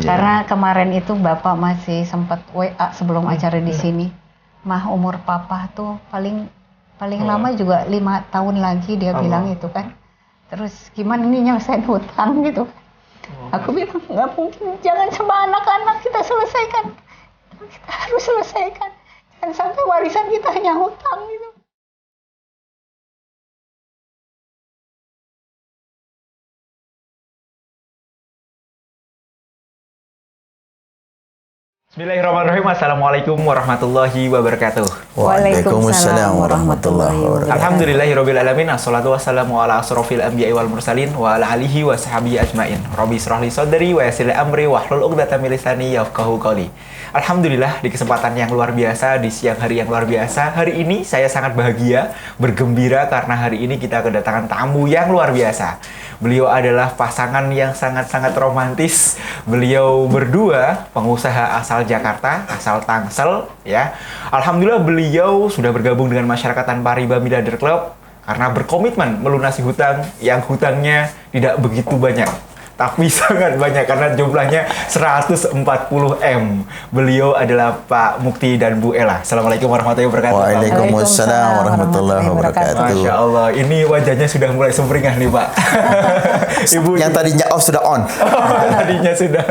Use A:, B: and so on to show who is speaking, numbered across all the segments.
A: Karena kemarin itu Bapak masih sempat WA sebelum acara di sini. Mah umur Papa tuh paling lama juga 5 tahun lagi dia bilang itu kan. Terus gimana nih nyelesain hutang gitu. Aku bilang nggak mungkin, jangan sama anak-anak kita selesaikan. Kita harus selesaikan. Jangan sampai warisan kita hanya hutang gitu.
B: Bismillahirrahmanirrahim. Assalamualaikum warahmatullahi wabarakatuh.
C: Waalaikumsalam warahmatullahi wabarakatuh.
B: Alhamdulillahirrabbilalamin. Assalatu wassalamu ala asrofil anbiya'i wal mursalin wa ala alihi wa sahbihi ajmain. Rabbi israh li sadri wa yassir li amri wahlul 'uqdatam min lisani yafqahu qawli. Alhamdulillah, di kesempatan yang luar biasa, di siang hari yang luar biasa, hari ini saya sangat bahagia, bergembira karena hari ini kita kedatangan tamu yang luar biasa. Beliau adalah pasangan yang sangat-sangat romantis. Beliau berdua pengusaha asal Jakarta, asal Tangsel, ya. Alhamdulillah beliau sudah bergabung dengan masyarakat tanpa riba Milliarder Club karena berkomitmen melunasi hutang yang hutangnya tidak begitu banyak. Tapi sangat banyak karena jumlahnya 140M. Beliau adalah Pak Mukti dan Bu Ella. Assalamualaikum warahmatullahi wabarakatuh.
C: Waalaikumsalam warahmatullahi wabarakatuh.
B: Masya Allah, ini wajahnya sudah mulai sumringah nih Pak. Ibu
C: yang tadinya off sudah on.
B: Tadinya sudah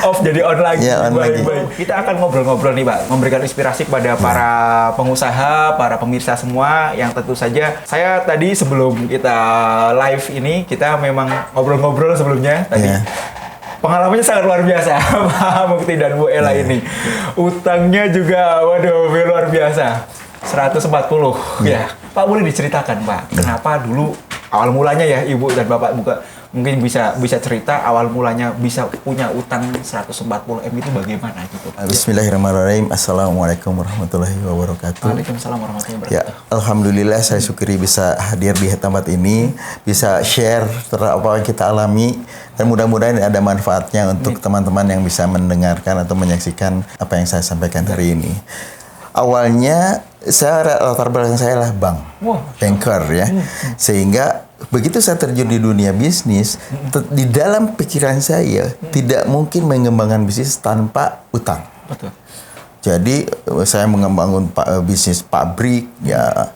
B: off jadi on lagi.
C: Ya, on lagi.
B: Kita akan ngobrol-ngobrol nih Pak, memberikan inspirasi kepada para pengusaha, para pemirsa semua yang tentu saja saya tadi sebelum kita live ini kita memang ngobrol-ngobrol sebelumnya tadi. Pengalamannya sangat luar biasa Pak Mukti dan Bu Ella ini. Utangnya juga waduh luar biasa. 140 ya. Pak boleh diceritakan Pak, kenapa dulu awal mulanya ya Ibu dan Bapak mungkin bisa cerita awal mulanya bisa punya utang 140M itu bagaimana gitu Pak?
C: Bismillahirrahmanirrahim. Assalamualaikum warahmatullahi wabarakatuh.
B: Waalaikumsalam warahmatullahi
C: Ya,
B: wabarakatuh.
C: alhamdulillah saya syukuri bisa hadir di tempat ini, bisa share terhadap apa yang kita alami dan mudah-mudahan ada manfaatnya untuk teman-teman yang bisa mendengarkan atau menyaksikan apa yang saya sampaikan hari ini. Awalnya latar belakang saya adalah banker ya, sehingga begitu saya terjun di dunia bisnis, di dalam pikiran saya tidak mungkin mengembangkan bisnis tanpa utang.
B: Betul.
C: Jadi saya mengembangkan bisnis pabrik ya,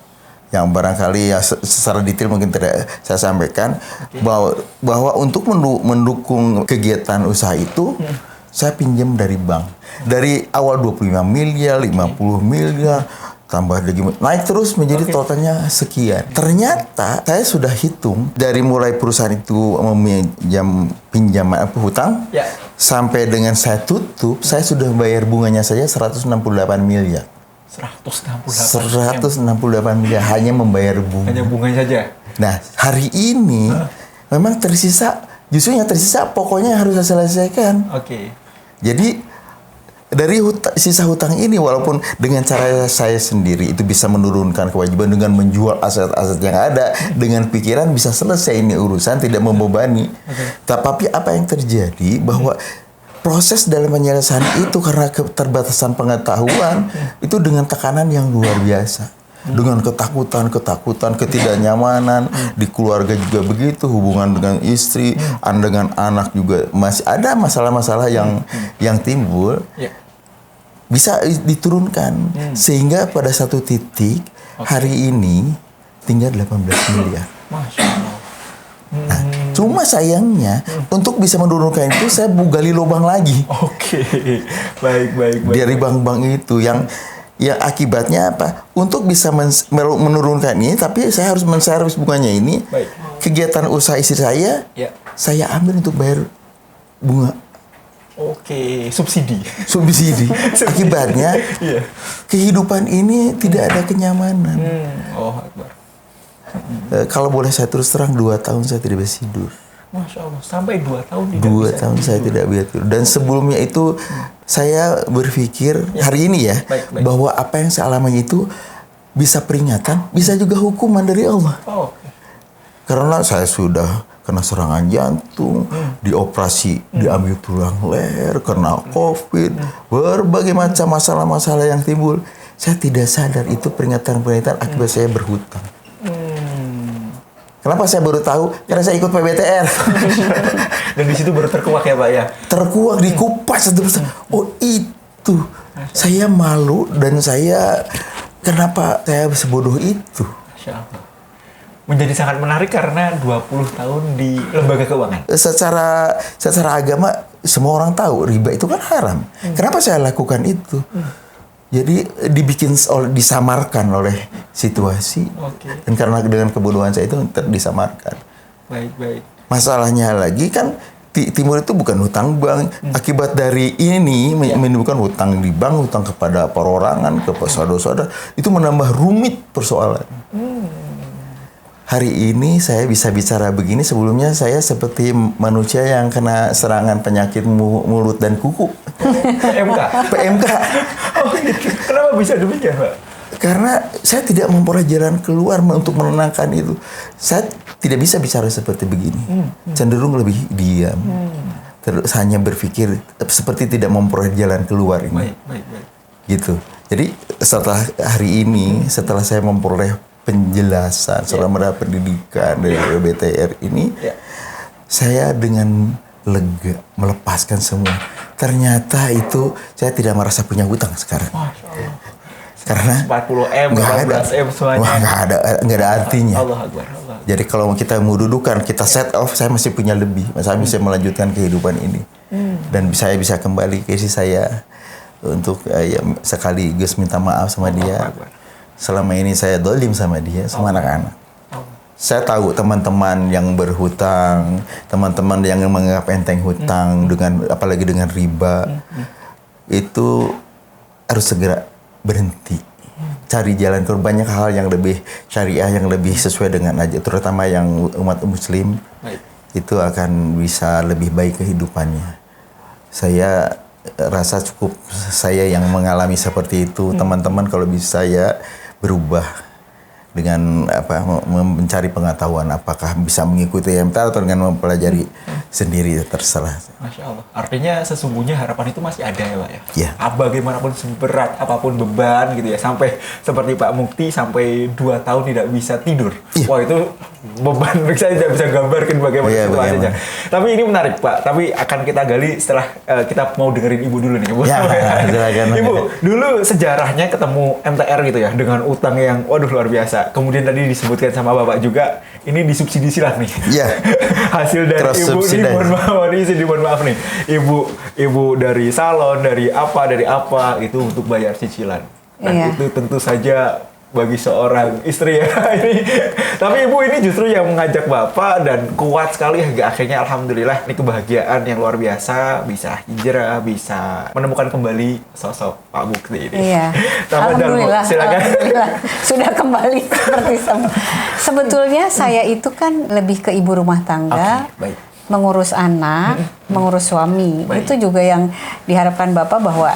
C: yang barangkali ya secara detail mungkin tidak saya sampaikan, bahwa untuk mendukung kegiatan usaha itu saya pinjam dari bank. Dari awal 25 miliar, 50 miliar, tambah lagi naik terus menjadi totalnya sekian. Ternyata saya sudah hitung dari mulai perusahaan itu meminjam pinjaman hutang sampai dengan saya tutup, saya sudah bayar bunganya saja 168 miliar. 168 miliar hanya membayar bunga.
B: Hanya bunga saja.
C: Nah, hari ini memang tersisa, justru yang tersisa pokoknya harus saya selesaikan.
B: Oke.
C: Jadi dari sisa hutang ini, walaupun dengan cara saya sendiri itu bisa menurunkan kewajiban dengan menjual aset-aset yang ada, dengan pikiran bisa selesai ini urusan, tidak membebani. Tapi apa yang terjadi bahwa proses dalam penyelesaian itu karena keterbatasan pengetahuan itu dengan tekanan yang luar biasa. Dengan ketakutan, ketidaknyamanan di keluarga juga begitu, hubungan dengan istri, dengan anak juga masih ada masalah-masalah yang timbul. Bisa diturunkan sehingga pada satu titik hari ini tinggal 18 miliar.
B: Masya Allah.
C: Nah, cuma sayangnya untuk bisa menurunkan itu saya gali lubang lagi.
B: Oke. Baik.
C: Dari bank-bank itu yang akibatnya apa? Untuk bisa menurunkan ini, tapi saya harus menservis bunganya ini. Kegiatan usaha istri saya ambil untuk bayar bunga.
B: Oke, subsidi.
C: Akibatnya kehidupan ini tidak ada kenyamanan.
B: Akbar.
C: Kalau boleh saya terus terang, 2 tahun saya tidak bisa tidur.
B: Masya Allah, sampai 2 tahun tidak
C: 2
B: bisa
C: tahun saya tidak bisa tidur. Dan sebelumnya itu saya berpikir hari ini ya, bahwa apa yang saya alami itu bisa peringatan, bisa juga hukuman dari Allah. Karena saya sudah kena serangan jantung, dioperasi, diambil tulang leher, kena COVID, berbagai macam masalah-masalah yang timbul. Saya tidak sadar itu peringatan-peringatan akibat saya berhutang. Kenapa saya baru tahu? Karena saya ikut PBTR.
B: Dan di situ baru terkuak ya Pak ya.
C: Terkuak, dikupas satu persatu. Oh itu, saya malu dan saya kenapa saya sebodoh itu?
B: Masya Allah. Menjadi sangat menarik karena 20 tahun di lembaga keuangan.
C: Secara agama semua orang tahu riba itu kan haram. Kenapa saya lakukan itu? Jadi disamarkan oleh situasi. Dan karena dengan kebodohan saya itu disamarkan.
B: Baik.
C: Masalahnya lagi kan timur itu bukan hutang bank. Akibat dari ini menimbulkan hutang di bank, hutang kepada perorangan, kepada saudara-saudara, itu menambah rumit persoalan. Hari ini saya bisa bicara begini, sebelumnya saya seperti manusia yang kena serangan penyakit mulut dan kuku. PMK.
B: Oh gitu. Kenapa bisa demikian Pak?
C: Karena saya tidak memperoleh jalan keluar untuk menenangkan itu. Saya tidak bisa bicara seperti begini. Cenderung lebih diam. Terus hanya berpikir seperti tidak memperoleh jalan keluar ini.
B: Baik.
C: Gitu. Jadi setelah hari ini, setelah saya memperoleh penjelasan selama pendidikan dari BTR ini, saya dengan lega melepaskan semua. Ternyata itu saya tidak merasa punya hutang sekarang.
B: Masya Allah.
C: Karena
B: 40M, 15M semuanya.
C: Wah, nggak ada artinya.
B: Allah Akbar.
C: Jadi kalau kita mau dudukan, kita set off, saya masih punya lebih. Saya bisa melanjutkan kehidupan ini. Dan saya bisa kembali ke isi saya untuk sekaligus minta maaf sama dia. Selama ini saya dolim sama dia, sama anak-anak. Saya tahu teman-teman yang berhutang, teman-teman yang menganggap enteng hutang, apalagi dengan riba, itu harus segera berhenti. Cari jalan keluar. Banyak hal yang lebih syariah, yang lebih sesuai dengan aja, terutama yang umat muslim. Itu akan bisa lebih baik kehidupannya. Saya rasa cukup saya yang mengalami seperti itu. Teman-teman kalau bisa saya berubah dengan mencari pengetahuan, apakah bisa mengikuti MTA atau dengan mempelajari sendiri, terserah.
B: Masya Allah. Artinya sesungguhnya harapan itu masih ada ya Pak ya?
C: Iya.
B: Bagaimanapun seberat apapun beban gitu ya, sampai seperti Pak Mukti sampai 2 tahun tidak bisa tidur.
C: Iya.
B: Wah itu beban, saya tidak bisa gambarkan bagaimana situasinya. Tapi ini menarik Pak, tapi akan kita gali setelah kita mau dengerin Ibu dulu nih Ibu. Ibu, dulu sejarahnya ketemu MTR gitu ya, dengan utang yang waduh luar biasa. Kemudian tadi disebutkan sama Bapak juga, ini disubsidi silang nih.
C: Iya.
B: Hasil dari Ibu ini, mohon maaf nih. Ibu dari salon, dari apa itu untuk bayar cicilan. Dan itu tentu saja bagi seorang istri ya ini. Tapi Ibu ini justru yang mengajak Bapak dan kuat sekali hingga akhirnya alhamdulillah ini kebahagiaan yang luar biasa, bisa hijrah, bisa menemukan kembali sosok Pak Mukti ini.
A: Iya. Alhamdulillah.
B: Silakan.
A: Alhamdulillah. Sudah kembali seperti sebetulnya saya itu kan lebih ke ibu rumah tangga.
B: Baik.
A: Mengurus anak, mengurus suami.
B: Baik.
A: Itu juga yang diharapkan Bapak bahwa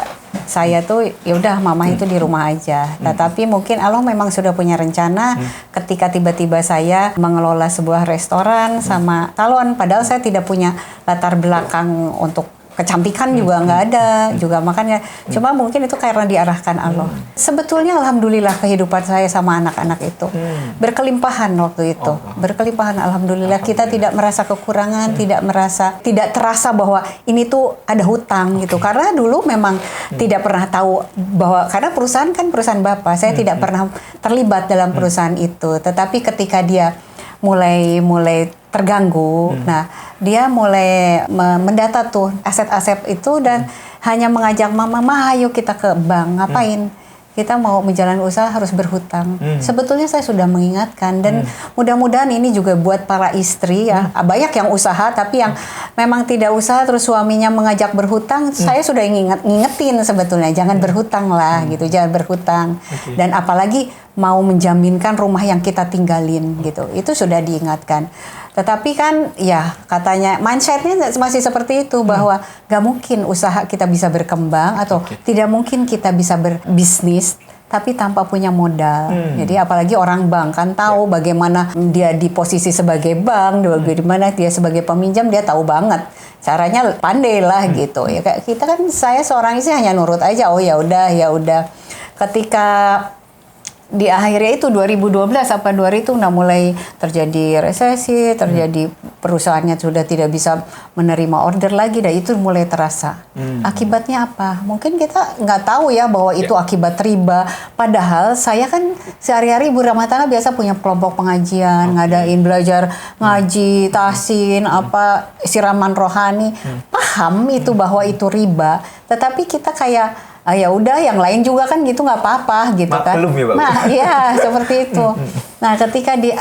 A: saya tuh ya udah mama itu di rumah aja. Tetapi mungkin Allah memang sudah punya rencana ketika tiba-tiba saya mengelola sebuah restoran sama salon, padahal saya tidak punya latar belakang untuk kecantikan juga nggak ada juga, makanya cuma mungkin itu karena diarahkan Allah. Sebetulnya alhamdulillah kehidupan saya sama anak-anak itu berkelimpahan waktu itu, berkelimpahan alhamdulillah. Kita tidak merasa kekurangan, tidak terasa bahwa ini tuh ada hutang gitu, karena dulu memang tidak pernah tahu bahwa, karena perusahaan kan perusahaan Bapak, saya tidak pernah terlibat dalam perusahaan itu. Tetapi ketika dia mulai terganggu, nah dia mulai mendata tuh aset-aset itu dan hanya mengajak mama, ayo kita ke bank, ngapain? Kita mau menjalani usaha harus berhutang. Sebetulnya saya sudah mengingatkan dan mudah-mudahan ini juga buat para istri ya, banyak yang usaha tapi yang memang tidak usaha terus suaminya mengajak berhutang, saya sudah ngingetin sebetulnya jangan berhutang lah gitu, jangan berhutang. Dan apalagi mau menjaminkan rumah yang kita tinggalin gitu, itu sudah diingatkan. Tetapi kan ya katanya mindsetnya masih seperti itu, bahwa gak mungkin usaha kita bisa berkembang atau tidak mungkin kita bisa berbisnis tapi tanpa punya modal. Jadi apalagi orang bank kan tahu bagaimana dia di posisi sebagai bank, bagaimana dia sebagai peminjam, dia tahu banget caranya, pandai lah gitu. Ya kayak kita kan, saya seorang istri hanya nurut aja, oh ya udah. Ketika di akhirnya itu 2012 apa 2000 itu udah mulai terjadi resesi, terjadi perusahaannya sudah tidak bisa menerima order lagi, dan itu mulai terasa. Akibatnya apa? Mungkin kita nggak tahu ya bahwa itu akibat riba. Padahal saya kan sehari-hari ibu rumah tangga biasa punya kelompok pengajian, ngadain belajar ngaji, tahsin, apa siraman rohani. Paham itu bahwa itu riba, tetapi kita kayak ya udah yang lain juga kan gitu nggak apa-apa gitu kan.
B: Maklum ya, Bapak.
A: Nah, iya seperti itu. Nah, ketika di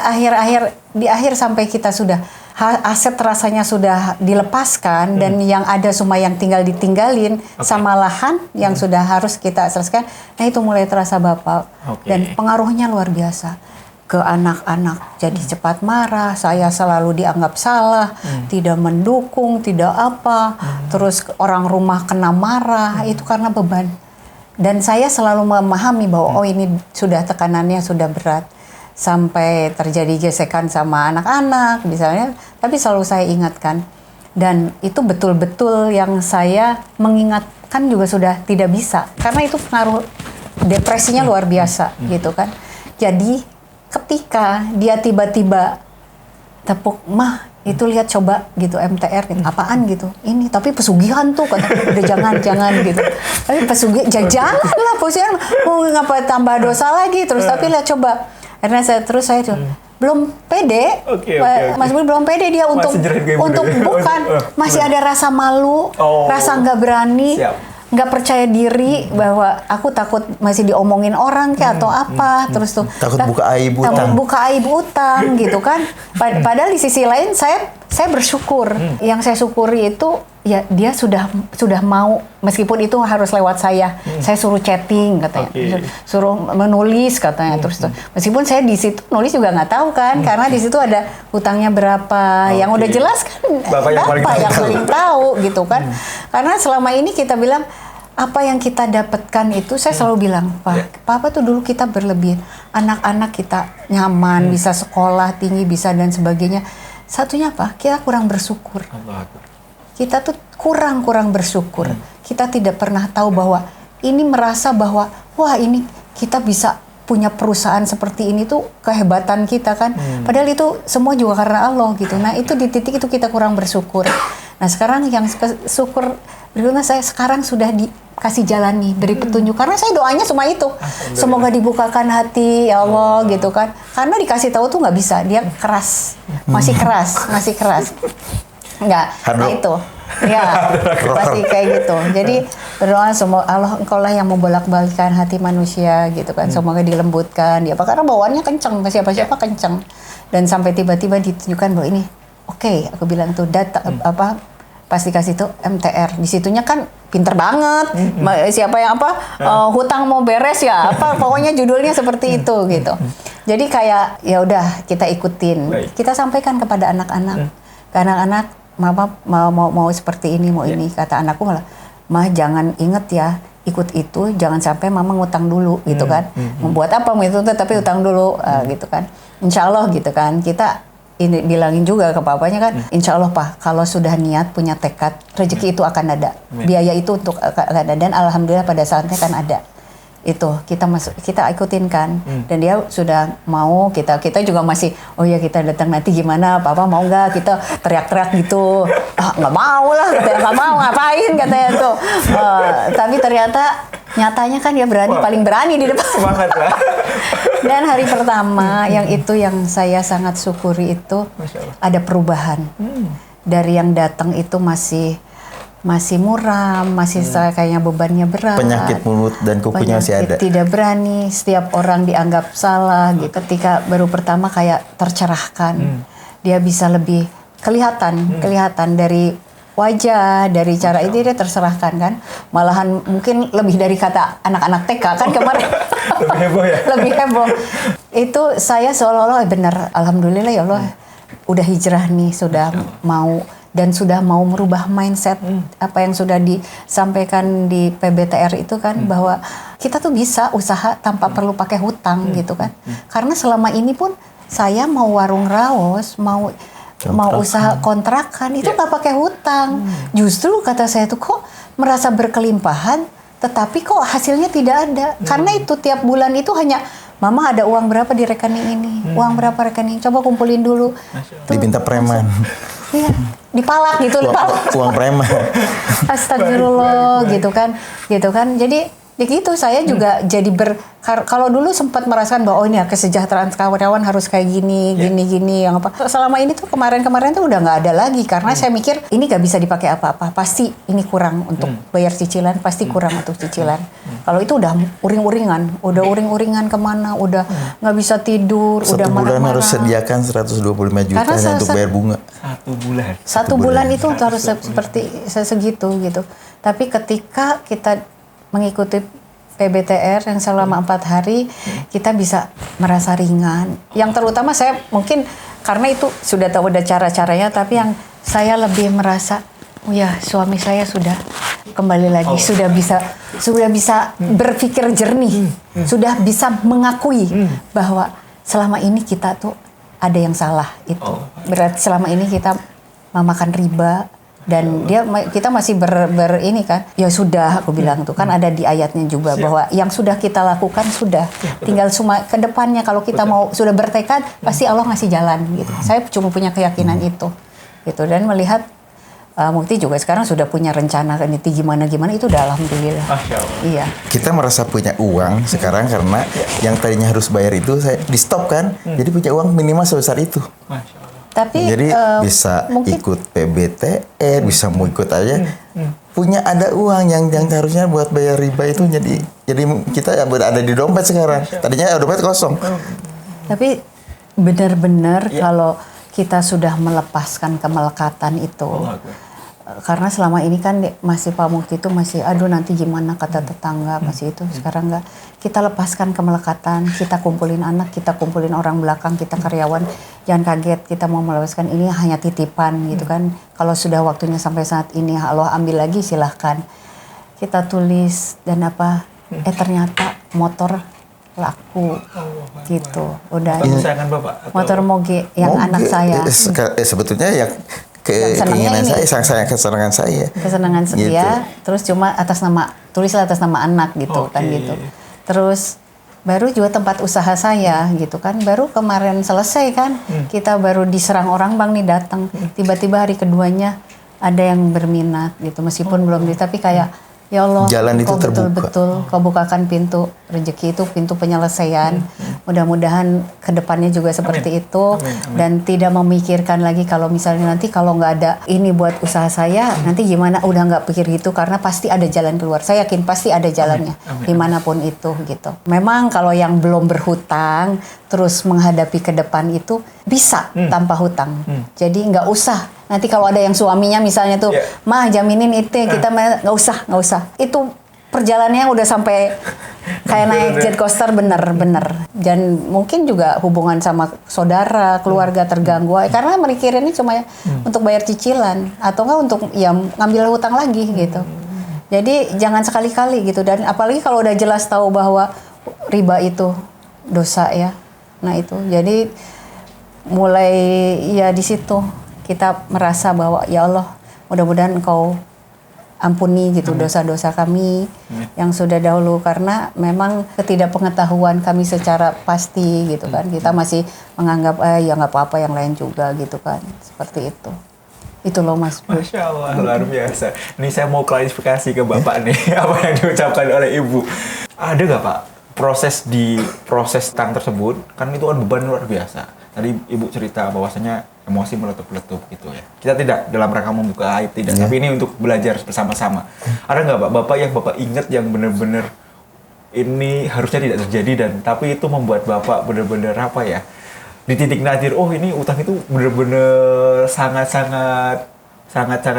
A: akhir sampai kita sudah aset rasanya sudah dilepaskan dan yang ada semua yang tinggal ditinggalin sama lahan yang sudah harus kita selesaikan. Nah, itu mulai terasa Bapak. Dan pengaruhnya luar biasa ke anak-anak. Jadi cepat marah, saya selalu dianggap salah, tidak mendukung, tidak apa. Terus orang rumah kena marah, itu karena beban. Dan saya selalu memahami bahwa ini sudah tekanannya sudah berat. Sampai terjadi gesekan sama anak-anak misalnya, tapi selalu saya ingatkan. Dan itu betul-betul yang saya mengingatkan juga sudah tidak bisa. Karena itu pengaruh depresinya luar biasa gitu kan. Jadi ketika dia tiba-tiba tepuk, mah itu lihat coba gitu MTR gitu. Apaan gitu, ini tapi pesugihan tuh kata, udah jangan gitu, tapi pesugihan jangan lah, pesugihan mau ngapa tambah dosa lagi terus, tapi lihat coba. Karena saya tuh belum pede, Mas Budi belum pede dia untuk bukan masih ada rasa malu, rasa nggak berani. Nggak percaya diri bahwa aku takut masih diomongin orang kayak atau apa, terus tuh
C: takut buka aib utang gitu kan. Padahal di sisi lain saya bersyukur. Yang saya syukuri itu ya dia sudah mau, meskipun itu harus lewat saya. Saya suruh chatting katanya, suruh menulis katanya, terus tuh meskipun saya di situ nulis juga nggak tahu kan, karena di situ ada hutangnya berapa, yang udah jelas kan Bapak yang paling tahu gitu kan. Karena selama ini kita bilang apa yang kita dapatkan itu, saya selalu bilang, Papa tuh dulu kita berlebihan, anak-anak kita nyaman, bisa sekolah tinggi, bisa dan sebagainya. Satunya apa? Kita kurang bersyukur. Kita tuh kurang bersyukur. Kita tidak pernah tahu bahwa ini, merasa bahwa wah ini kita bisa punya perusahaan seperti ini tuh kehebatan kita kan. Padahal itu semua juga karena Allah gitu. Nah itu di titik itu kita kurang bersyukur. Nah sekarang yang syukur berikutnya, saya sekarang sudah dikasih jalan nih, beri petunjuk. Karena saya doanya cuma itu, semoga dibukakan hati ya Allah gitu kan. Karena dikasih tahu tuh nggak bisa, dia keras, masih keras. Enggak, nah itu. Ya, pasti kayak gitu. Jadi berdoa semoga Allah, Engkau lah yang membolak-balikkan hati manusia gitu kan. Semoga dilembutkan dia, karena bawaannya kenceng, ke siapa-siapa kenceng. Dan sampai tiba-tiba ditunjukkan bahwa ini aku bilang tuh data pas dikasih tuh MTR, di situnya kan pinter banget. Siapa yang hutang mau beres ya pokoknya judulnya seperti itu gitu. Jadi kayak ya udah kita ikutin. Kita sampaikan kepada anak-anak. Anak-anak, Mama mau seperti ini, mau ini. Kata anakku malah, Mah jangan inget ya, ikut itu jangan sampai Mama ngutang dulu gitu kan. Membuat apa itu tapi utang dulu gitu kan. Insya Allah gitu kan. Kita ini bilangin juga ke papanya kan, insya Allah Pak, kalau sudah niat punya tekad, rezeki itu akan ada, biaya itu untuk akan ada, dan alhamdulillah pada saatnya kan ada. Itu kita ikutin kan, dan dia sudah mau, kita juga masih kita datang nanti gimana, Papa mau nggak, kita teriak-teriak gitu, nggak mau lah, katanya nggak mau ngapain katanya tuh, tapi ternyata nyatanya kan dia paling berani di depan.
B: Semangat lah.
A: Dan hari pertama yang saya sangat syukuri itu ada perubahan. Dari yang datang itu masih muram, masih kayaknya bebannya berat.
C: Penyakit mulut dan kukunya masih ada.
A: Tidak berani, setiap orang dianggap salah. Gitu. Ketika baru pertama kayak tercerahkan, dia bisa lebih kelihatan dari wajah, dari cara itu dia terserahkan kan. Malahan mungkin lebih dari kata anak-anak TK kan kemarin.
B: Lebih heboh ya?
A: Lebih heboh. Itu saya seolah-olah benar, alhamdulillah ya Allah, udah hijrah nih, sudah mau dan sudah mau merubah mindset apa yang sudah disampaikan di PBTR itu kan, bahwa kita tuh bisa usaha tanpa perlu pakai hutang gitu kan. Karena selama ini pun saya mau warung raos, mau usaha kontrakan itu nggak pakai hutang. Justru kata saya tuh kok merasa berkelimpahan, tetapi kok hasilnya tidak ada. Karena itu tiap bulan itu hanya Mama ada uang berapa di rekening ini, uang berapa rekening, coba kumpulin dulu.
C: Diminta preman.
A: Iya, dipalak gitu, dipalak.
C: Uang preman.
A: Astagfirullah, gitu kan. Jadi ya gitu, saya juga jadi kalau dulu sempat merasakan bahwa oh ini ya kesejahteraan karyawan harus kayak gini, gini yang apa. Selama ini tuh kemarin tuh udah nggak ada lagi karena saya mikir ini nggak bisa dipakai apa-apa. Pasti ini kurang untuk bayar cicilan, pasti kurang untuk cicilan. Kalau itu udah uring-uringan kemana, udah nggak bisa tidur, udah
C: Satu bulan
A: marah-marah.
C: harus sediakan 125 juta hanya untuk bayar bunga.
B: Satu bulan.
A: 1 bulan itu harus seperti segitu gitu. Tapi ketika kita mengikuti PBTR yang selama 4 hari, kita bisa merasa ringan. Yang terutama saya mungkin karena itu sudah tahu udah cara-caranya, tapi yang saya lebih merasa, oh ya suami saya sudah kembali lagi, sudah bisa berpikir jernih, sudah bisa mengakui bahwa selama ini kita tuh ada yang salah itu. Berarti selama ini kita memakan riba. Dan kita masih ini kan, ya sudah aku bilang tuh kan ada di ayatnya juga bahwa yang sudah kita lakukan sudah, tinggal cuma ke depannya kalau kita mau sudah bertekad pasti Allah ngasih jalan gitu. Saya cuma punya keyakinan itu gitu, dan melihat Mukti juga sekarang sudah punya rencana ini gimana itu udah alhamdulillah. Iya.
C: Kita merasa punya uang sekarang karena yang tadinya harus bayar itu saya di stop kan, jadi punya uang minimal sebesar itu.
A: Tapi
C: jadi bisa
A: mungkin
C: ikut PBTR, bisa mau ikut aja. Punya ada uang yang harusnya buat bayar riba itu jadi kita ada di dompet sekarang. Tadinya dompet kosong.
A: Tapi benar-benar kalau kita sudah melepaskan kemelekatan itu. Karena selama ini kan masih Pak Mukti itu masih aduh nanti gimana kata tetangga masih itu. Sekarang enggak, kita lepaskan kemelekatan, kita kumpulin anak, kita kumpulin orang belakang, kita karyawan, jangan kaget kita mau melepaskan ini hanya titipan gitu kan. Kalau sudah waktunya sampai saat ini Allah ambil lagi silahkan. Kita tulis dan ternyata motor laku gitu. Udah motor moge yang anak saya.
C: Sebetulnya ya keinginan saya, kesenangan saya.
A: Kesenangan saya, gitu. Terus cuma tulislah atas nama anak gitu kan gitu. Terus baru juga tempat usaha saya gitu kan. Baru kemarin selesai kan, kita baru diserang orang bang nih datang. Tiba-tiba hari keduanya ada yang berminat gitu, meskipun belum tapi kayak ya Allah,
C: jalan itu terbuka.
A: Betul-betul kau bukakan pintu rezeki itu, pintu penyelesaian. Mudah-mudahan kedepannya juga seperti itu. Dan tidak memikirkan lagi kalau misalnya nanti kalau nggak ada ini buat usaha saya, nanti gimana, udah nggak pikir gitu karena pasti ada jalan keluar. Saya yakin pasti ada jalannya dimanapun itu gitu. Memang kalau yang belum berhutang terus menghadapi ke depan itu bisa tanpa hutang. Jadi nggak usah. Nanti kalau ada yang suaminya misalnya tuh, mah jaminin itu kita nggak usah. Itu perjalanannya udah sampai kayak naik jet coaster bener. Dan mungkin juga hubungan sama saudara, keluarga terganggu. Karena mikirinnya cuma untuk bayar cicilan atau nggak untuk ya ngambil hutang lagi gitu. Jadi jangan sekali-kali gitu. Dan apalagi kalau udah jelas tahu bahwa riba itu dosa ya. Nah itu jadi mulai ya di situ kita merasa bahwa ya Allah mudah-mudahan Engkau ampuni gitu dosa-dosa kami yang sudah dahulu, karena memang ketidakpengetahuan kami secara pasti gitu kan. Kita masih menganggap ya nggak apa-apa yang lain juga gitu kan, seperti itu loh Mas.
B: Masya Allah, luar biasa. Ini saya mau klarifikasi ke Bapak nih apa yang diucapkan oleh Ibu. Ada nggak Pak proses tang tersebut, kan itu kan beban luar biasa. Tadi Ibu cerita bahwasanya emosi meletup-letup gitu ya. Kita tidak dalam rangka membuka aib, tidak. Tapi ini untuk belajar bersama-sama. Ada nggak Pak, Bapak yang Bapak ingat yang benar-benar ini harusnya tidak terjadi dan tapi itu membuat Bapak benar-benar di titik nadir, oh ini utang itu benar-benar sangat-sangat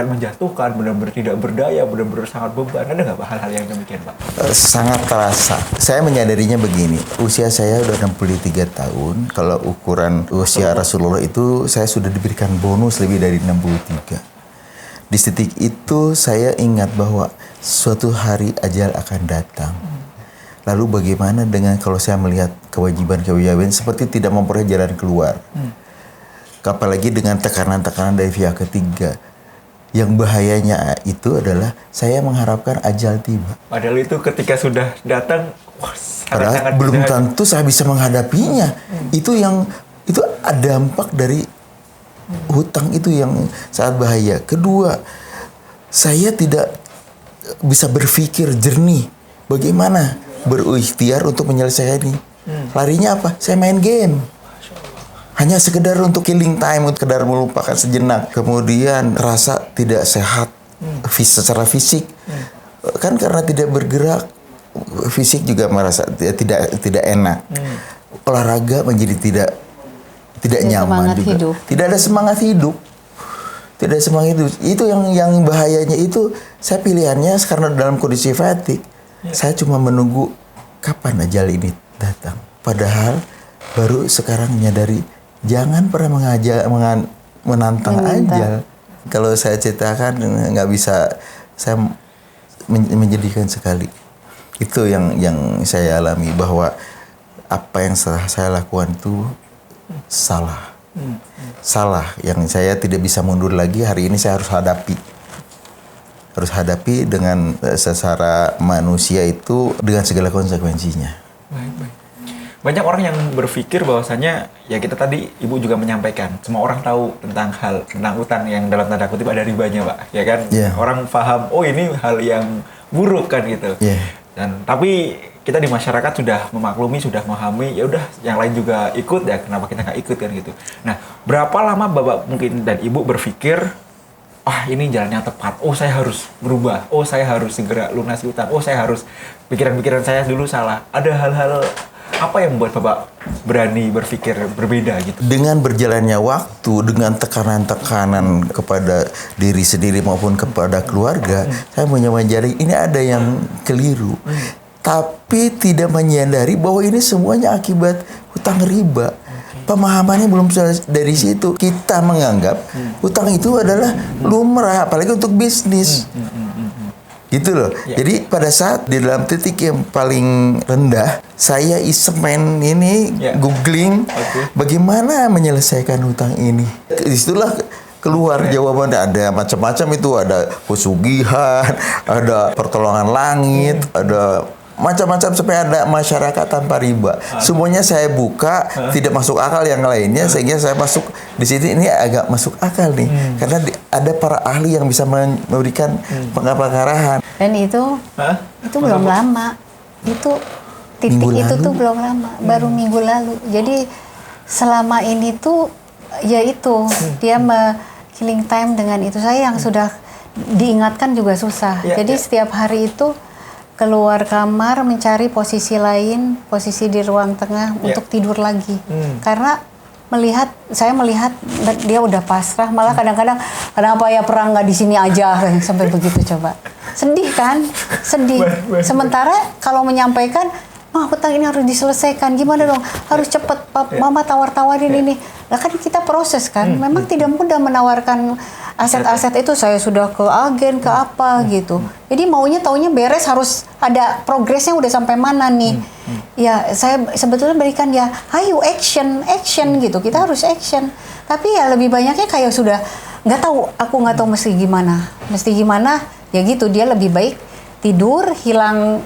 B: menjatuhkan, benar-benar tidak berdaya, benar-benar sangat beban. Ada nggak Pak hal-hal yang demikian Pak?
C: Sangat terasa. Saya menyadarinya begini, usia saya udah 63 tahun. Kalau ukuran usia Rasulullah itu saya sudah diberikan bonus lebih dari 63. Di titik itu saya ingat bahwa suatu hari ajal akan datang. Lalu bagaimana dengan kalau saya melihat kewajiban-kewajiban seperti tidak memperoleh jalan keluar. Apalagi dengan tekanan-tekanan dari pihak ketiga. Yang bahayanya itu adalah saya mengharapkan ajal tiba.
B: Padahal itu ketika sudah datang,
C: Padahal belum tentu saya bisa menghadapinya. Itu dampak dari hutang itu yang sangat bahaya. Kedua, saya tidak bisa berpikir jernih bagaimana berikhtiar untuk menyelesaikan ini. Larinya apa? Saya main game. Hanya sekedar untuk killing time, untuk sekedar melupakan sejenak. Kemudian rasa tidak sehat secara fisik. Kan karena tidak bergerak, fisik juga merasa tidak enak. Olahraga menjadi tidak nyaman juga. Hidup. Tidak ada semangat hidup. Tidak ada semangat hidup. Itu yang bahayanya itu. Saya pilihannya karena dalam kondisi fatigue. Saya cuma menunggu kapan ajal ini datang. Padahal baru sekarang menyadari jangan pernah menantang ajal. Kalau saya ceritakan nggak bisa, saya menjadikan sekali. Itu yang saya alami, bahwa apa yang saya lakukan itu salah. Salah, yang saya tidak bisa mundur lagi. Hari ini saya harus hadapi dengan secara manusia itu dengan segala konsekuensinya.
B: Baik. Banyak orang yang berpikir bahwasanya, ya kita tadi Ibu juga menyampaikan, semua orang tahu tentang utang yang dalam tanda kutip ada ribanya, Pak, ya kan? Orang paham, oh ini hal yang buruk kan gitu. Dan tapi kita di masyarakat sudah memaklumi, sudah memahami, ya udah yang lain juga ikut ya, kenapa kita nggak ikut kan gitu. Nah, berapa lama Bapak mungkin dan Ibu berpikir, ini jalan yang tepat, saya harus berubah, saya harus segera lunasi utang, saya harus, pikiran-pikiran saya dulu salah. Ada hal-hal apa yang membuat Bapak berani berpikir berbeda gitu? Dengan berjalannya waktu, dengan tekanan-tekanan kepada diri sendiri maupun kepada keluarga, saya menyadari ini ada yang keliru. Tapi tidak menyadari bahwa ini semuanya akibat hutang riba. Pemahamannya belum dari situ. Kita menganggap hutang itu adalah lumrah, apalagi untuk bisnis. Gitu loh. Jadi pada saat di dalam titik yang paling rendah, saya iseng ini googling bagaimana menyelesaikan hutang ini. Disitulah keluar jawabannya, ada macam-macam itu, ada pesugihan, ada pertolongan langit, ada macam-macam sampai ada masyarakat tanpa riba. Semuanya saya buka, tidak masuk akal yang lainnya, sehingga saya masuk di sini, ini agak masuk akal nih, karena ada para ahli yang bisa memberikan pengarahan.
A: Dan itu belum lama, itu titik itu tuh belum lama, baru minggu lalu. Jadi selama ini tuh ya itu dia killing time dengan itu. Saya yang sudah diingatkan juga susah. Jadi setiap hari itu keluar kamar mencari posisi lain, posisi di ruang tengah untuk tidur lagi. Karena saya melihat dia udah pasrah, malah kadang-kadang kenapa ya perang nggak di sini aja, sampai begitu. Coba sedih kan, sedih. Sementara kalau menyampaikan, hutang ini harus diselesaikan, gimana dong, harus cepet, mama tawar-tawarin ini. Nah kan kita proses kan, memang tidak mudah menawarkan aset-aset itu. Saya sudah ke agen, ke apa gitu. Jadi taunya beres, harus ada progresnya udah sampai mana nih. Ya saya sebetulnya berikan ya, ayo action gitu. Kita harus action. Tapi ya lebih banyaknya kayak sudah nggak tahu, aku nggak tahu mesti gimana. Ya gitu, dia lebih baik tidur, hilang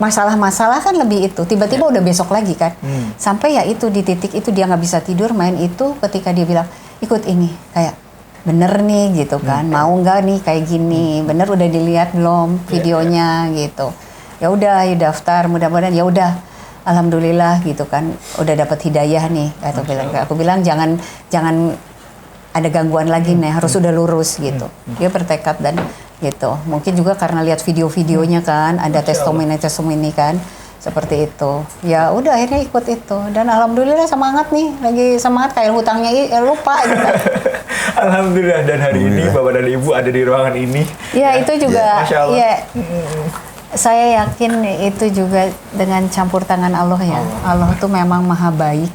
A: masalah-masalah kan lebih itu. Tiba-tiba udah besok lagi kan. Sampai ya itu di titik itu dia nggak bisa tidur, main itu. Ketika dia bilang ikut ini, kayak bener nih gitu kan, mau nggak nih kayak gini, bener udah dilihat belum videonya gitu. Ya udah, ya daftar, mudah-mudahan ya udah, alhamdulillah gitu kan, udah dapat hidayah nih. Aku bilang jangan ada gangguan lagi nih, harus udah lurus gitu. Dia bertekad dan gitu. Mungkin juga karena lihat video-videonya kan, ada testimoni kan, seperti itu. Ya udah akhirnya ikut itu, dan alhamdulillah semangat nih, lagi semangat kayak hutangnya lupa gitu.
B: Alhamdulillah, dan hari ini Bapak dan Ibu ada di ruangan ini. Ya itu juga.
A: Saya yakin itu juga dengan campur tangan Allah ya. Allah tuh memang maha baik.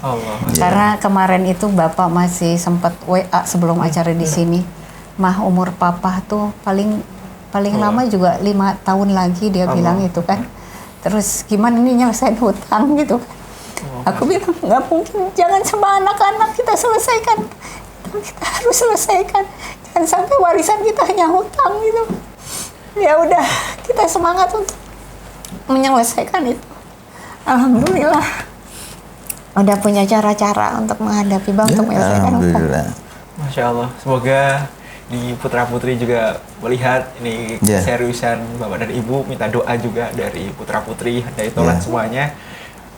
A: Karena kemarin itu Bapak masih sempat WA sebelum acara di sini. Umur Papa tuh paling lama juga 5 tahun lagi, dia bilang itu kan. Terus gimana nih nyelesain hutang gitu kan. Aku bilang nggak mungkin, jangan sama anak-anak kita selesaikan. Kita harus selesaikan. Jangan sampai warisan kita hanya hutang gitu. Ya udah, kita semangat untuk menyelesaikan itu. Alhamdulillah. Udah punya cara-cara untuk menghadapi Bang, untuk menyelesaikan hutang.
C: Alhamdulillah.
B: Masya Allah. Semoga di putra putri juga melihat ini keseriusan Bapak dan Ibu, minta doa juga dari putra putri dari tolan semuanya.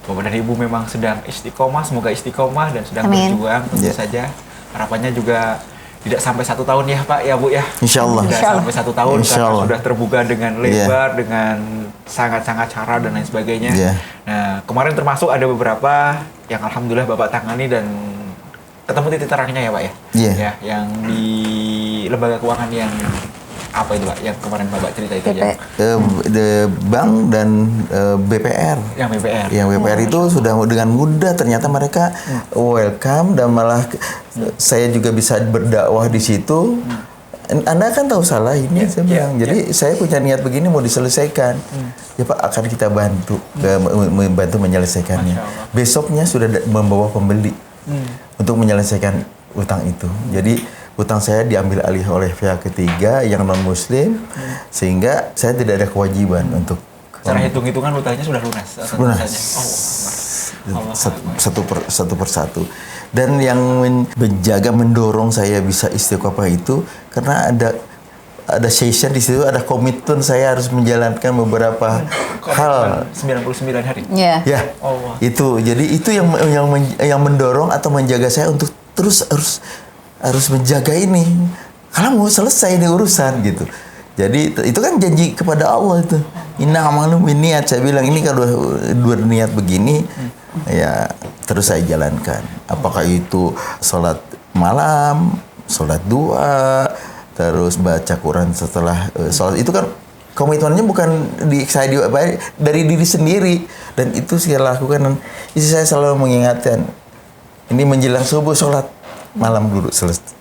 B: Bapak dan Ibu memang sedang istiqomah, semoga istiqomah dan sedang berjuang tentu saja. Harapannya juga tidak sampai 1 tahun ya Pak, ya Bu ya.
C: Insya Allah.
B: Tidak sampai 1 tahun karena sudah terbuka dengan lebar, dengan sangat-sangat cara dan lain sebagainya. Nah kemarin termasuk ada beberapa yang alhamdulillah Bapak tangani dan ketemu titik terangnya ya Pak ya. Ya, yang di lembaga keuangan yang apa itu Pak? Yang kemarin Bapak cerita itu ya.
C: Bank dan BPR.
B: Yang BPR.
C: Yang BPR itu sudah dengan mudah ternyata mereka welcome dan malah saya juga bisa berdakwah di situ. Anda kan tahu salah ini saya bilang. Jadi saya punya niat begini mau diselesaikan. Ya Pak akan kita bantu membantu menyelesaikannya. Besoknya sudah membawa pembeli untuk menyelesaikan utang itu. Jadi utang saya diambil alih oleh pihak ketiga yang non muslim sehingga saya tidak ada kewajiban untuk
B: secara hitung-hitungan utangnya sudah lunas.
C: Satu persatu. Dan yang menjaga mendorong saya bisa istiqomah itu karena ada session di situ, ada komitmen saya harus menjalankan beberapa hal.
B: 99 hari.
C: Ya. Itu. Jadi itu yang mendorong atau menjaga saya untuk terus harus menjaga ini. Karena mau selesai ini urusan gitu. Jadi itu kan janji kepada Allah itu. Inna amalu niat, saya bilang ini kalau dua niat begini ya terus saya jalankan. Apakah itu sholat malam, sholat duha, terus baca Quran setelah sholat, itu kan komitmennya bukan dari diri sendiri, dan itu saya lakukan. Dan istri saya selalu mengingatkan, ini menjelang subuh sholat malam dulu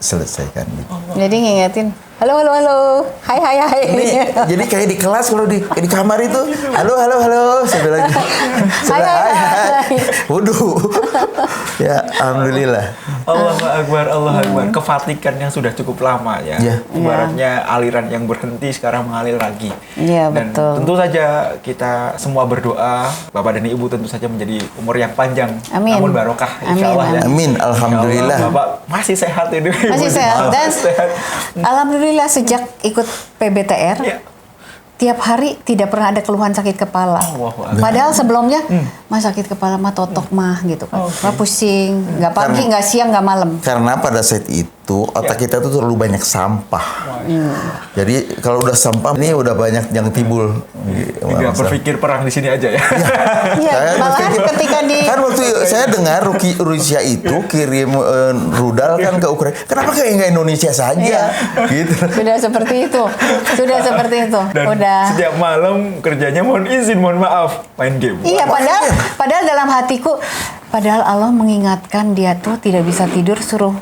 C: selesaikan gitu.
A: Jadi ngingetin, halo, hai.
C: Jadi kayak di kelas kalau di kamar itu, halo, saya bilang, hai. Waduh, ya alhamdulillah.
B: Allah Akbar. Kefatikan yang sudah cukup lama ya. Ibaratnya aliran yang berhenti sekarang mengalir lagi.
A: Iya,
B: dan
A: betul.
B: Tentu saja kita semua berdoa Bapak dan Ibu tentu saja menjadi umur yang panjang, namun barokah insyaallah ya.
C: Amin, alhamdulillah.
B: Bapak masih sehat ini.
A: Masih sehat dan alhamdulillah sejak ikut PBTR. Tiap hari tidak pernah ada keluhan sakit kepala. Padahal sebelumnya mah sakit kepala mah totok mah gitu kan. Mah pusing, nggak pagi, nggak siang, nggak malam.
C: Karena pada saat itu otak kita tuh terlalu banyak sampah. Jadi kalau udah sampah ini udah banyak yang timbul.
B: Tidak berpikir perang di sini aja ya.
A: Iya, malahan ketika di
C: kan waktu saya dengar Rusia itu kirim rudal kan ke Ukraina. Kenapa kayak nggak Indonesia saja? Gitu.
A: Sudah seperti itu.
B: Dan setiap malam kerjanya mohon izin, mohon maaf, main game.
A: Iya, padahal dalam hatiku, padahal Allah mengingatkan dia tuh tidak bisa tidur, suruh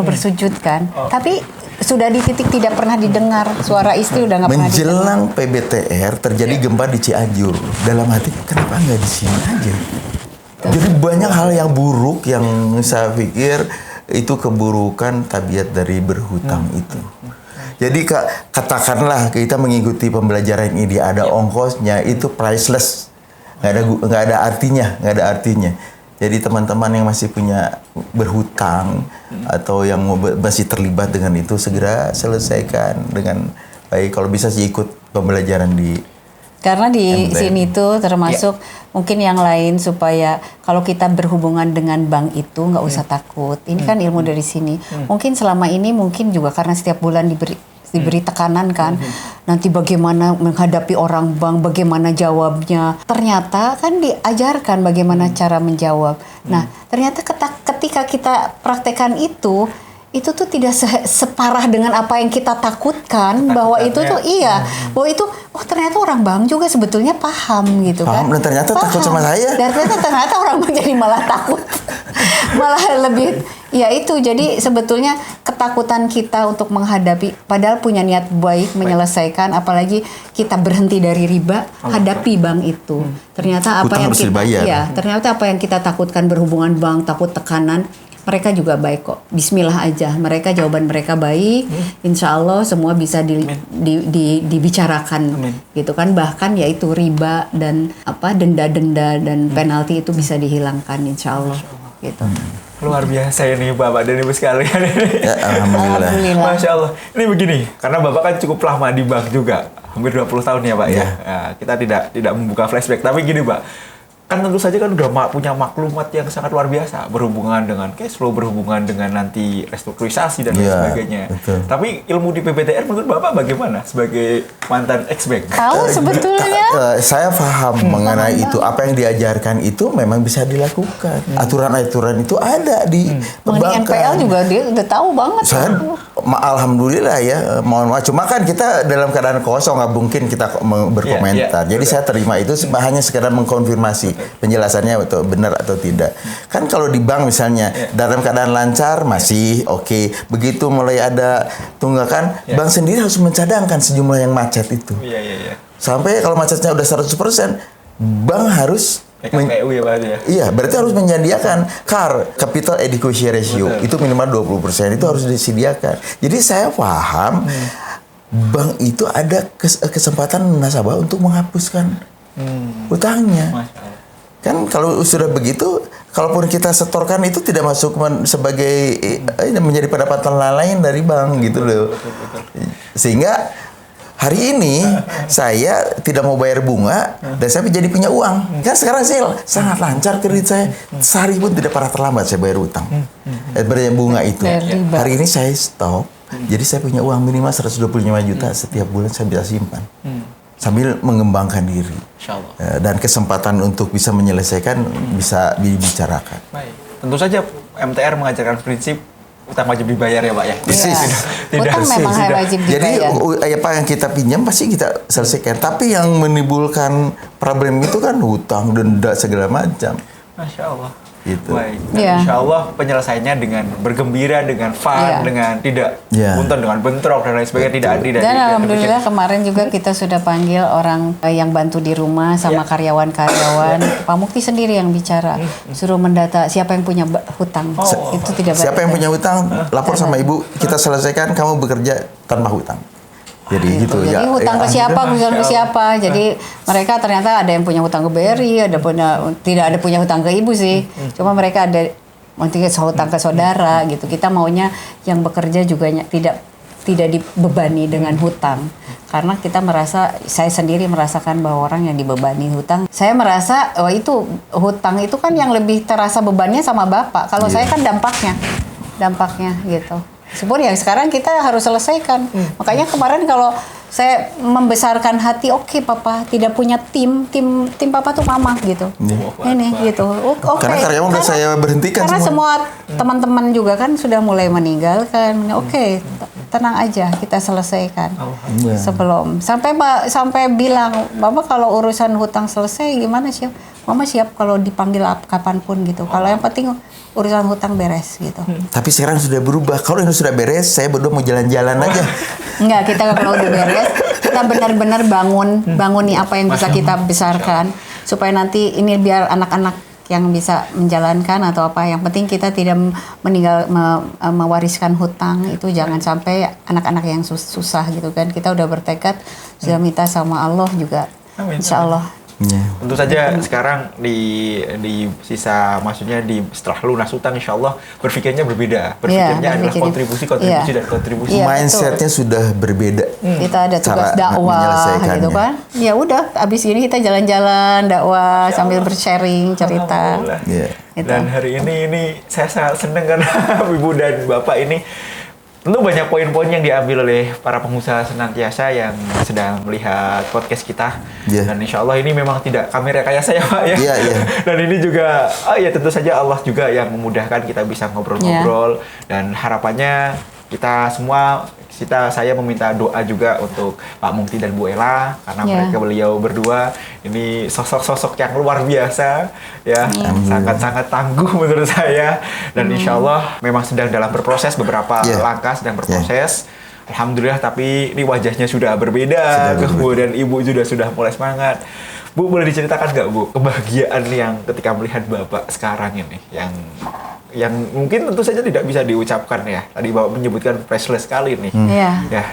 A: bersujud kan. Tapi sudah di titik tidak pernah didengar suara istri, udah nggak pernah didengar.
C: Menjelang PBTR terjadi gempa di Cianjur. Dalam hati kenapa nggak di sini aja? Jadi banyak hal yang buruk yang saya pikir itu keburukan tabiat dari berhutang itu. Jadi katakanlah kita mengikuti pembelajaran ini ada ongkosnya, itu priceless, nggak ada artinya. Jadi teman-teman yang masih punya berhutang atau yang masih terlibat dengan itu segera selesaikan dengan baik. Kalau bisa sih ikut pembelajaran di. Karena
A: di sini tuh termasuk mungkin yang lain supaya kalau kita berhubungan dengan bank itu nggak usah takut. Ini kan ilmu dari sini. Mungkin selama ini juga karena setiap bulan diberi tekanan kan. Nanti bagaimana menghadapi orang bank, bagaimana jawabnya. Ternyata kan diajarkan bagaimana cara menjawab. Nah, ternyata ketika kita praktekkan itu tuh tidak separah dengan apa yang kita takutkan, bahwa itu tuh bahwa itu ternyata orang bank juga sebetulnya paham gitu kan.
C: Dan ternyata takut sama saya.
A: Dan ternyata orang bank jadi malah takut. Malah lebih itu. Jadi sebetulnya ketakutan kita untuk menghadapi, padahal punya niat baik menyelesaikan, apalagi kita berhenti dari riba, hadapi bank itu. Ternyata ternyata apa yang kita takutkan berhubungan bank, takut tekanan, mereka juga baik kok. Bismillah aja. Mereka jawaban mereka baik. Insya Allah semua bisa dibicarakan, gitu kan. Bahkan yaitu riba dan denda-denda dan penalti itu bisa dihilangkan, insya Allah. Gitu.
B: Luar biasa ini Bapak dan Ibu sekalian.
C: Ya, alhamdulillah.
B: Masya Allah. Ini begini, karena Bapak kan cukup lama di bank juga, hampir 20 tahun ya Pak ya. Nah, kita tidak membuka flashback, tapi gini Pak, kan tentu saja kan udah punya maklumat yang sangat luar biasa berhubungan dengan cash flow, berhubungan dengan nanti restrukturisasi dan lain sebagainya.
C: Betul.
B: Tapi ilmu di PPTR menurut Bapak bagaimana sebagai mantan ex-bank?
A: Tahu sebetulnya.
C: Saya paham mengenai itu. Apa yang diajarkan itu memang bisa dilakukan. Aturan-aturan itu ada di
A: mengenai NPL juga dia udah tahu banget.
C: Saya alhamdulillah ya, mohon maaf. Cuma kan kita dalam keadaan kosong, nggak mungkin kita berkomentar. Jadi saya terima itu hanya sekedar mengkonfirmasi penjelasannya betul benar atau tidak. Kan kalau di bank misalnya dalam keadaan lancar masih oke. Begitu mulai ada tunggakan, bank sendiri harus mencadangkan sejumlah yang macet itu. Sampai kalau macetnya udah 100%, bank harus
B: PKPU ya Pak ya?
C: Iya, berarti harus menyediakan capital adequacy ratio. Itu minimal 20%, itu harus disediakan. Jadi saya paham bank itu ada kesempatan nasabah untuk menghapuskan hutangnya. Kan kalau sudah begitu, kalaupun kita setorkan itu tidak masuk sebagai menjadi pendapatan lain dari bank gitu loh. Sehingga hari ini saya tidak mau bayar bunga dan saya jadi punya uang. Kan sekarang saya sangat lancar kredit saya. Sehari pun tidak pernah terlambat saya bayar utang. Bayar bunga itu. Hari ini saya stop. Jadi saya punya uang minimal 125 juta setiap bulan saya bisa simpan. Sambil mengembangkan diri.
B: Insyaallah.
C: Dan kesempatan untuk bisa menyelesaikan bisa dibicarakan.
B: Baik. Tentu saja MTR mengajarkan prinsip utang wajib dibayar ya Pak ya.
A: Utang memang wajib dibayar.
C: Jadi apa yang kita pinjam pasti kita selesaikan. Tapi yang menimbulkan problem itu kan hutang, denda segala macam.
B: Masya Allah.
C: Gitu.
B: Baik. Insya Allah penyelesaiannya dengan bergembira, dengan fun, dengan tidak bunton, dengan bentrok dan lain sebagainya.
A: Dan alhamdulillah kemarin juga kita sudah panggil orang yang bantu di rumah sama karyawan-karyawan. Pak Mukti sendiri yang bicara, suruh mendata siapa yang punya hutang. Itu tidak baik.
C: Siapa yang punya hutang, lapor sama ibu, kita selesaikan, kamu bekerja tanpa hutang. Jadi gitu
A: ya. Jadi hutang ke siapa, hutang ke siapa. Jadi mereka ternyata ada yang punya hutang ke BRI, tidak ada punya hutang ke ibu sih. Cuma mereka ada mungkin hutang ke saudara gitu. Kita maunya yang bekerja juga tidak dibebani dengan hutang. Karena kita saya sendiri merasakan bahwa orang yang dibebani hutang, saya merasa itu hutang itu kan yang lebih terasa bebannya sama bapak. Kalau saya kan dampaknya gitu. Meskipun yang sekarang kita harus selesaikan. Makanya kemarin kalau saya membesarkan hati, oke papa tidak punya tim papa tuh mama gitu. Ini gitu.
C: Karena karyawan udah saya berhentikan
A: karena semua teman-teman juga kan sudah mulai meninggalkan. Oke, tenang aja kita selesaikan. Sebelum sampai bilang, "Mama kalau urusan hutang selesai gimana siap?" Mama siap kalau dipanggil kapanpun gitu. Kalau yang penting urusan hutang beres gitu.
C: Tapi sekarang sudah berubah. Kalau ini sudah beres, saya berdua mau jalan-jalan aja.
A: Enggak, kita kalau udah beres, kita benar-benar bangun nih apa yang bisa kita besarkan supaya nanti ini biar anak-anak yang bisa menjalankan atau apa. Yang penting kita tidak mewariskan hutang itu, jangan sampai anak-anak yang susah gitu kan. Kita udah bertekad, sudah minta sama Allah juga. Insya Allah.
B: Tentu saja sekarang di sisa, maksudnya setelah lunas utang, insya Allah berpikirnya berbeda. Berpikirnya adalah kontribusi dan kontribusi.
C: Mindsetnya sudah berbeda.
A: Kita ada tugas dakwah gitu kan. Ya udah, abis ini kita jalan-jalan dakwah sambil bersharing cerita.
B: Gitu. Dan hari ini saya sangat senang karena Ibu dan Bapak ini tentu banyak poin-poin yang diambil oleh para pengusaha senantiasa yang sedang melihat podcast kita. Dan insya Allah ini memang tidak kami rekayasa ya Pak ya. Dan ini juga, tentu saja Allah juga yang memudahkan kita bisa ngobrol-ngobrol. Dan harapannya kita semua, saya meminta doa juga untuk Pak Mukti dan Bu Ella, karena beliau berdua ini sosok-sosok yang luar biasa ya, sangat-sangat tangguh menurut saya, dan insya Allah memang sedang dalam berproses, beberapa langkah sedang berproses. Alhamdulillah, tapi ini wajahnya sudah berbeda, kemudian Ibu sudah mulai semangat. Bu, boleh diceritakan nggak Bu kebahagiaan yang ketika melihat Bapak sekarang ini, yang yang mungkin tentu saja tidak bisa diucapkan ya. Tadi Bapak menyebutkan priceless sekali nih.
A: Iya.
B: Ya.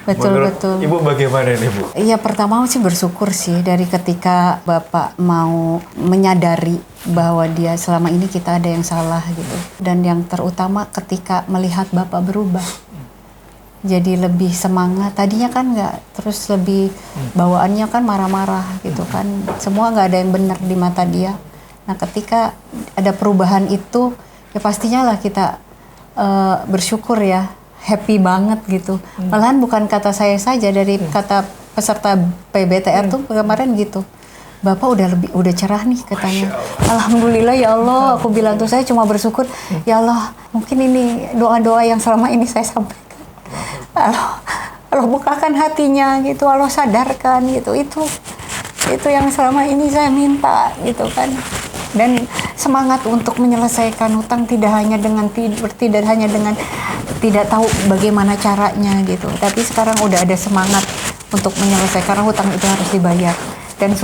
A: Betul,
B: Menurut
A: betul.
B: Ibu bagaimana nih, Bu?
A: Iya, pertama sih bersyukur sih dari ketika Bapak mau menyadari bahwa dia selama ini kita ada yang salah gitu. Dan yang terutama ketika melihat Bapak berubah. Jadi lebih semangat. Tadinya kan nggak, terus lebih bawaannya kan marah-marah gitu kan. Semua nggak ada yang benar di mata dia. Nah, ketika ada perubahan itu, ya pastinya lah kita bersyukur ya. Happy banget gitu. Malahan bukan kata saya saja, dari kata peserta PBTR tuh kemarin gitu. Bapak udah cerah nih katanya. Alhamdulillah ya Allah, aku bilang tuh saya cuma bersyukur. Ya Allah, mungkin ini doa-doa yang selama ini saya sampaikan. Allah bukakan hatinya gitu, Allah sadarkan gitu. Itu yang selama ini saya minta gitu kan. Dan semangat untuk menyelesaikan hutang tidak hanya dengan tidak tahu bagaimana caranya gitu, tapi sekarang udah ada semangat untuk menyelesaikan hutang itu harus dibayar, dan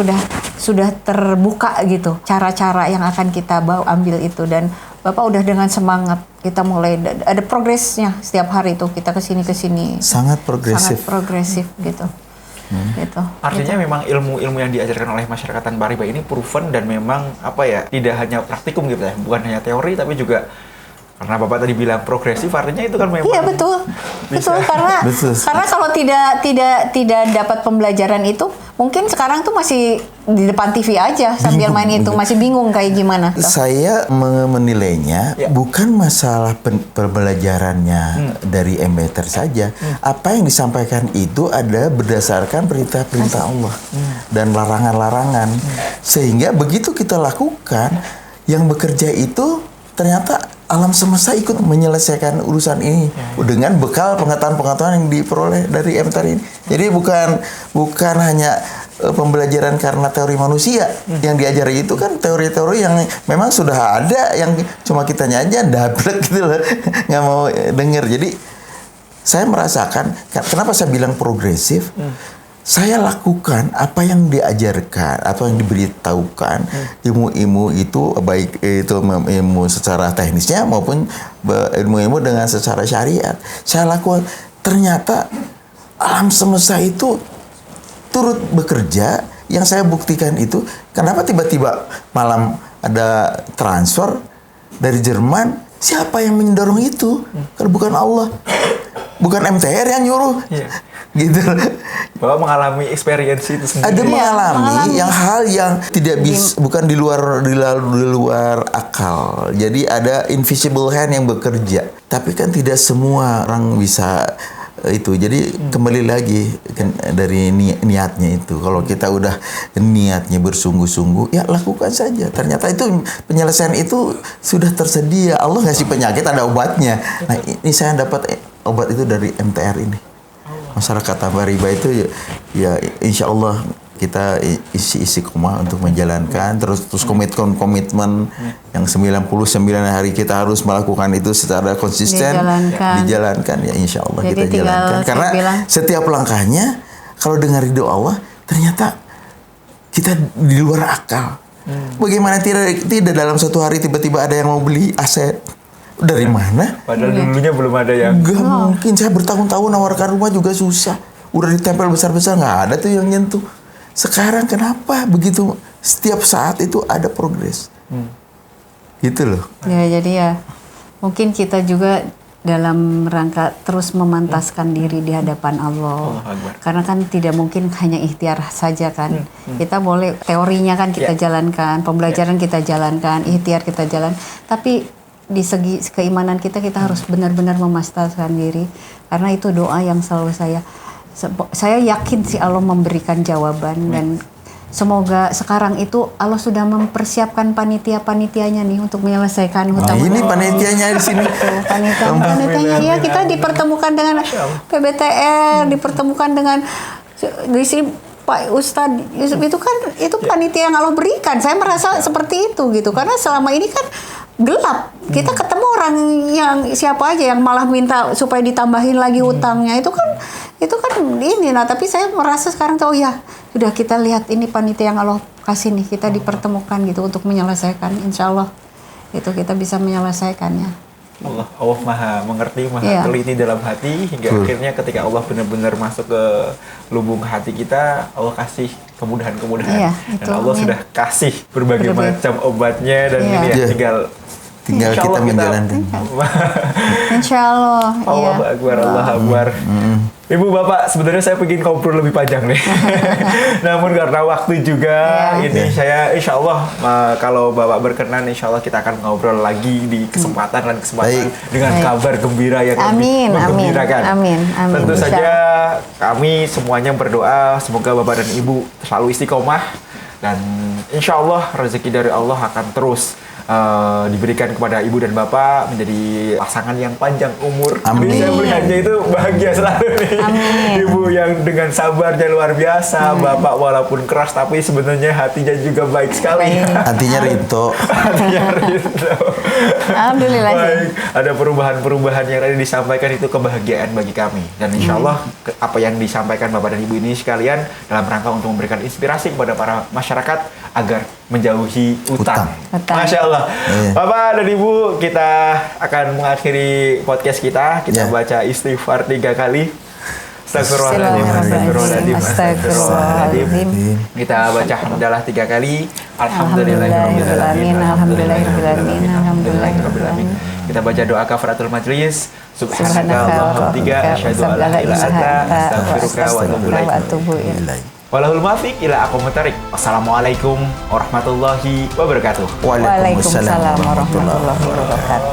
A: sudah terbuka gitu cara-cara yang akan kita ambil itu. Dan Bapak udah dengan semangat, kita mulai ada progresnya setiap hari itu, kita kesini
C: Sangat progresif
A: gitu. Gitu.
B: Artinya memang ilmu-ilmu yang diajarkan oleh masyarakat tanpa riba ini proven dan memang tidak hanya praktikum gitu ya, bukan hanya teori tapi juga karena Bapak tadi bilang progresif, artinya itu kan memang
A: iya betul karena kalau tidak dapat pembelajaran itu mungkin sekarang tuh masih di depan TV aja sambil main itu, masih bingung kayak gimana.
C: Saya menilainya bukan masalah pembelajarannya dari MBTR saja. Apa yang disampaikan itu adalah berdasarkan perintah-perintah Allah dan larangan-larangan. Sehingga begitu kita lakukan, yang bekerja itu ternyata alam semesta ikut menyelesaikan urusan ini dengan bekal pengetahuan-pengetahuan yang diperoleh dari MTR ini. Jadi bukan hanya pembelajaran karena teori manusia yang diajari, itu kan teori-teori yang memang sudah ada, yang cuma kitanya aja dablek gitu loh, nggak mau denger. Jadi saya merasakan, kenapa saya bilang progresif, saya lakukan apa yang diajarkan, apa yang diberitahukan, ilmu-ilmu itu, baik itu ilmu secara teknisnya maupun ilmu-ilmu dengan secara syariat. Saya lakukan, ternyata alam semesta itu turut bekerja. Yang saya buktikan itu, kenapa tiba-tiba malam ada transfer dari Jerman, siapa yang mendorong itu? Kalau bukan Allah, bukan MTR yang nyuruh. Gitu.
B: Bapak mengalami experience itu sendiri.
C: Ada mengalami yang hal yang tidak bisa, bukan di luar akal. Jadi ada invisible hand yang bekerja. Tapi kan tidak semua orang bisa itu. Jadi kembali lagi dari niatnya itu. Kalau kita udah niatnya bersungguh-sungguh, ya lakukan saja. Ternyata itu penyelesaian itu sudah tersedia. Allah ngasih penyakit, ada obatnya. Nah, ini saya dapat obat itu dari MTR ini. Masyarakat tanpa riba itu ya insya Allah kita isi koma untuk menjalankan, terus komitmen yang 99 hari kita harus melakukan itu secara konsisten dijalankan ya insya Allah. Jadi kita jalankan karena setiap langkahnya kalau dengar ridho Allah ternyata kita di luar akal. Bagaimana tidak dalam satu hari tiba-tiba ada yang mau beli aset. Dari mana?
B: Padahal dulunya belum ada yang...
C: Gak mungkin, saya bertahun-tahun nawarkan rumah juga susah. Udah ditempel besar-besar, nggak ada tuh yang nyentuh. Sekarang kenapa begitu? Setiap saat itu ada progres. Gitu loh.
A: Ya, jadi ya mungkin kita juga dalam rangka terus memantaskan diri di hadapan Allah. Karena kan tidak mungkin hanya ikhtiar saja kan. Kita boleh teorinya kan kita jalankan, pembelajaran kita jalankan, ikhtiar kita jalan. Tapi di segi keimanan kita harus benar-benar memastaskan diri, karena itu doa yang selalu saya yakin sih Allah memberikan jawaban. Dan semoga sekarang itu Allah sudah mempersiapkan panitia-panitianya nih untuk menyelesaikan hutang.
C: Ini panitianya di sini.
A: Panitianya ya, kita dipertemukan dengan PBTR, dipertemukan dengan di sini Pak Ustadz Yusuf, itu panitia yang Allah berikan. Saya merasa seperti itu gitu, karena selama ini kan gelap. Kita ketemu orang yang siapa aja yang malah minta supaya ditambahin lagi utangnya. Itu kan ini. Nah, tapi saya merasa sekarang tuh ya sudah, kita lihat ini panitia yang Allah kasih nih, kita dipertemukan gitu untuk menyelesaikan. Insya Allah itu kita bisa menyelesaikannya.
B: Allah maha mengerti, maha
A: Iya.
B: teliti dalam hati hingga akhirnya ketika Allah benar-benar masuk ke lubung hati kita, Allah kasih kemudahan-kemudahan.
A: Iya,
B: Dan
A: itu,
B: Allah
A: amin.
B: sudah kasih berbagai
A: Berbagai.
B: macam obatnya dan
A: Iya.
B: ini ya
C: Iya.
B: tinggal
C: Tinggal
B: insya
C: kita
B: Allah
C: menjalankan.
A: Insya Allah.
B: Allah
A: Iya.
B: Akbar, Allah Akbar. Ibu Bapak, sebenarnya saya ingin ngobrol lebih panjang nih. Namun karena waktu juga,
A: Iya.
B: ini saya insya Allah kalau Bapak berkenan, insya Allah kita akan ngobrol lagi di kesempatan dan kesempatan
C: Baik.
B: dengan
A: Baik.
B: kabar gembira yang
A: Amin,
B: lebih
A: amin,
B: menggembirakan.
A: amin, amin.
B: Tentu
A: Insya
B: saja kami semuanya berdoa semoga Bapak dan Ibu selalu istiqomah dan insya Allah rezeki dari Allah akan terus diberikan kepada ibu dan bapak menjadi pasangan yang panjang umur.
C: Amin.
B: Jadi saya melihatnya itu bahagia selalu nih.
A: Amin.
B: Ibu yang dengan sabarnya luar biasa, bapak walaupun keras tapi sebenarnya hatinya juga baik sekali.
A: Baik.
C: Hatinya Rinto.
B: Hatinya rindu.
A: Alhamdulillah sih.
B: Baik, ada perubahan-perubahan yang tadi disampaikan itu kebahagiaan bagi kami. Dan insya Allah apa yang disampaikan bapak dan ibu ini sekalian dalam rangka untuk memberikan inspirasi kepada para masyarakat agar menjauhi utang.
A: Utang.
B: Masya Allah.
C: Iya.
B: Bapak dan Ibu, kita akan mengakhiri podcast kita. Kita
C: Ya.
B: baca istighfar 3 kali. Astagfirullahaladzim,
A: Astagfirullahaladzim,
B: astagfirullahaladzim.
A: Astagfirullahaladzim.
B: Kita baca hamdalah 3 kali.
A: Alhamdulillahirrahmanirrahim, alhamdulillahirrahmanirrahim, alhamdulillahirrahmanirrahim.
B: Kita baca doa kafaratul majlis. Subhanaka
A: Subhanaka
B: Allahumma tiga,
A: wa
B: asyhadu an la ilaha illa anta, astaghfiruka wa atubu ilaik.
A: wa atubu ilaik.
B: Walahul muwaffiq ila aqwamit thoriq. Wassalamualaikum warahmatullahi wabarakatuh.
A: Waalaikumsalam warahmatullahi wabarakatuh.